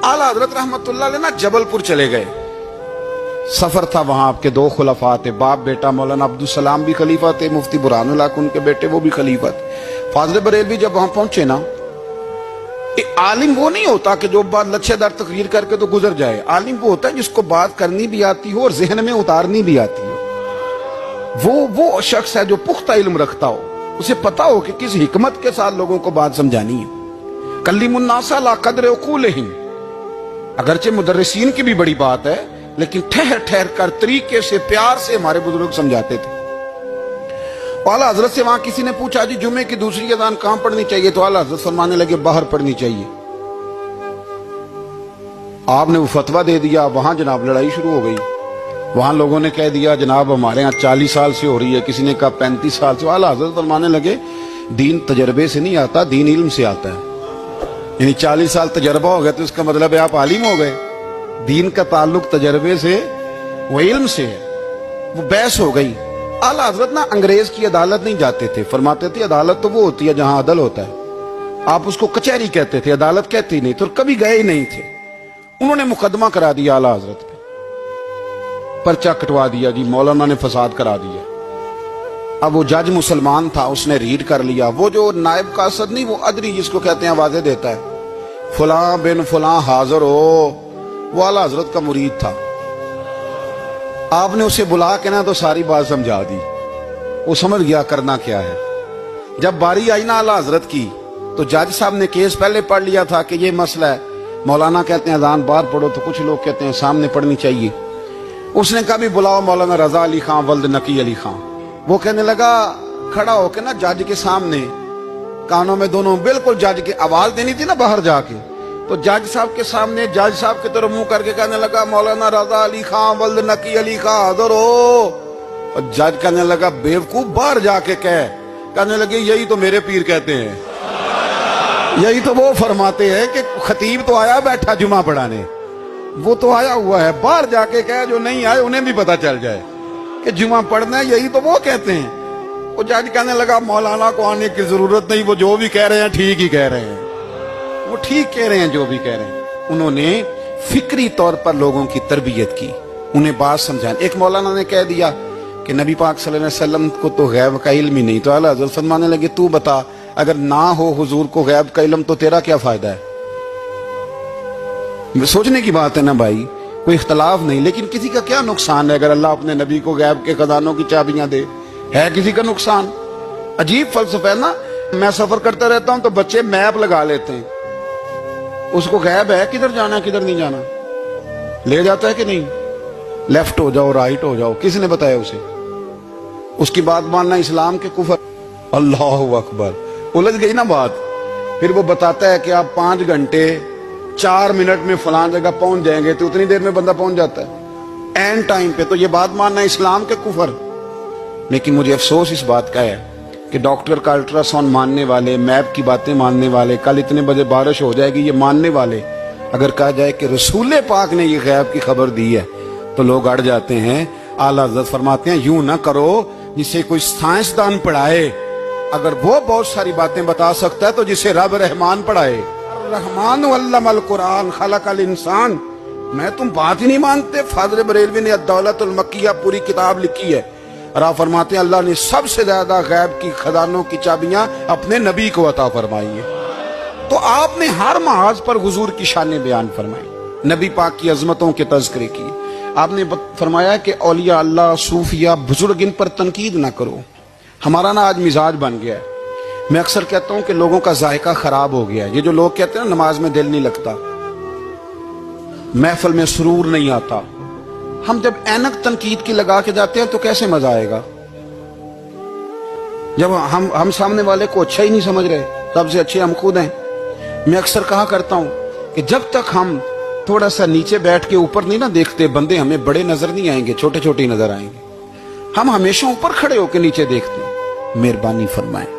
आला हजरत रहमतुल्लाह अलैह ना जबलपुर चले गए। सफर था, वहां आपके दो खुलफा थे, बाप बेटा। मौलाना अब्दुल सलाम भी खलीफा थे, मुफ्ती बुरहानुल हक उनके बेटे, वो भी खलीफा थे। फाज़िल बरेलवी जब वहां पहुंचे ना, आलिम वो नहीं होता कि जो बात लच्छेदार तकरीर करके तो गुजर जाए। आलिम वो होता है जिसको बात करनी भी आती हो और जहन में उतारनी भी आती हो। वो शख्स है जो पुख्ता इल्म रखता हो, उसे पता हो कि किस हिकमत के साथ लोगों को बात समझानी है। कल्लिमुन्नासा ला कद्र उकूलिहिम, अगरचे मुदर्रिसीन की भी बड़ी बात है, लेकिन ठहर ठहर कर तरीके से प्यार से हमारे बुजुर्ग समझाते थे। आला हजरत से वहां किसी ने पूछा जी जुम्मे की दूसरी अजान कहां पढ़नी चाहिए, तो आला हजरत फरमाने लगे बाहर पढ़नी चाहिए। आपने वो फतवा दे दिया, वहां जनाब लड़ाई शुरू हो गई। वहां लोगों ने कह दिया जनाब हमारे यहाँ 40 साल से हो रही है, किसी ने कहा 35 साल से। आला हजरत फरमाने लगे दीन तजर्बे से नहीं आता, दीन इल्म से आता है। यानी 40 साल तजर्बा हो गया तो इसका मतलब है आप आलिम हो गए। दीन का ताल्लुक तजर्बे से वो इल्म से है। वो बहस हो गई। आला हजरत ना अंग्रेज की अदालत नहीं जाते थे, फरमाते थे अदालत तो वो होती है जहां अदल होता है, आप उसको कचहरी कहते थे, अदालत कहती नहीं, तो कभी गए ही नहीं थे। उन्होंने मुकदमा करा दिया आला हजरत पे, पर्चा कटवा दिया जी मौलाना ने फसाद करा दिया। अब वो जज मुसलमान था, उसने रीड कर लिया। वो जो नायब कासद नहीं, वो अदरी जिसको कहते हैं आवाजें देता है, फलां बिन फलां हाजिर हो, वो आला हजरत का मुरीद था। आपने उसे बुला के ना तो सारी बात समझा दी, वो समझ गया करना क्या है। जब बारी आई ना आला हजरत की, तो जज साहब ने केस पहले पढ़ लिया था कि ये मसला है। मौलाना कहते हैं अजान बाहर पढ़ो, तो कुछ लोग कहते हैं सामने पढ़नी चाहिए। उसने कहा भी बुलाओ मौलाना रजा अली खां वल्द नकी अली खां। वो कहने लगा खड़ा होके ना जज के सामने, कानों में दोनों बिल्कुल जज की आवाज देनी थी ना बाहर जाके, तो जज साहब के सामने जज साहब की तरफ मुंह करके कहने लगा मौलाना रजा अली खां वल्द नकी अली खां हाजिर हो। और जज कहने लगा बेवकूफ बाहर जाके कहने लगे यही तो मेरे पीर कहते हैं, यही तो वो फरमाते हैं कि खतीब तो आया बैठा जुमा पढ़ाने, वो तो आया हुआ है, बाहर जाके कहे जो नहीं आए उन्हें भी पता चल जाए कि जुमा पढ़ना है, यही तो वो कहते हैं। वो जज कहने लगा मौलाना को आने की जरूरत नहीं, वो जो भी कह रहे हैं ठीक ही कह रहे हैं, वो ठीक कह रहे हैं जो भी कह रहे हैं। उन्होंने फिक्री तौर पर लोगों की तरबियत की, उन्हें बात समझाने। एक मौलाना ने कह दिया कि नबी पाक सल्लल्लाहु अलैहि वसल्लम को तो गैब का इल्म ही नहीं, तो आला हज़रत फरमाने लगे तू बता अगर ना हो हुजूर को गैब का इल्म तो तेरा क्या फायदा है। सोचने की बात है ना भाई, कोई इख्तलाफ नहीं, लेकिन किसी का क्या नुकसान है अगर अल्लाह अपने नबी को गैब के खजानों की चाबियां दे, है किसी का नुकसान। अजीब फलसफा है ना। मैं सफर करता रहता हूं तो बच्चे मैप लगा लेते हैं, उसको गैब है किधर जाना किधर नहीं जाना, ले जाता है कि नहीं, लेफ्ट हो जाओ राइट हो जाओ, किसने बताया उसे। उसकी बात मानना इस्लाम के कुफर। अल्लाहु अकबर, उलझ गई ना बात। फिर वो बताता है कि आप 5 घंटे 4 मिनट में फलां जगह पहुंच जाएंगे, तो उतनी देर में बंदा पहुंच जाता है एंड टाइम पे। तो ये बात मानना इस्लाम के कुफर। लेकिन मुझे अफसोस इस बात का है कि डॉक्टर का अल्ट्रासाउंड मानने वाले, मैप की बातें मानने वाले, कल इतने बजे बारिश हो जाएगी ये मानने वाले, अगर कहा जाए कि रसूल पाक ने ये गैब की खबर दी है तो लोग अड़ जाते हैं। आला हज़रत फरमाते हैं यूं ना करो जिसे कोई साइंसदान पढ़ाए, अगर वो बहुत सारी बातें बता सकता है तो जिसे रब रहमान पढ़ाए। रहमान अल्लमल कुरान खलकल इंसान। मैं तुम बात ही नहीं मानते। फाज़िल बरेलवी ने अद-दौलतुल मक्किया पूरी किताब लिखी है और आप फरमाते हैं अल्लाह ने सबसे ज्यादा गैब की खजानों की चाबियां अपने नबी को अता फरमाई है। तो आपने हर महाज पर हुजूर की शान बयान फरमाई, नबी पाक की अजमतों के तज़किरे की। आपने फरमाया कि औलिया अल्लाह सूफिया बुजुर्ग इन पर तनकीद ना करो। हमारा ना आज मिजाज बन गया है। मैं अक्सर कहता हूं कि लोगों का जायका खराब हो गया है। ये जो लोग कहते हैं ना नमाज में दिल नहीं लगता, महफिल में सुरूर नहीं आता, हम जब ऐनक तनकीद की लगा के जाते हैं तो कैसे मजा आएगा। जब हम सामने वाले को अच्छा ही नहीं समझ रहे, सबसे अच्छे हम खुद हैं। मैं अक्सर कहा करता हूं कि जब तक हम थोड़ा सा नीचे बैठ के ऊपर नहीं ना देखते, बंदे हमें बड़े नजर नहीं आएंगे, छोटे छोटे नजर आएंगे। हम हमेशा ऊपर खड़े होकर नीचे देखते हैं। मेहरबानी फरमाएं।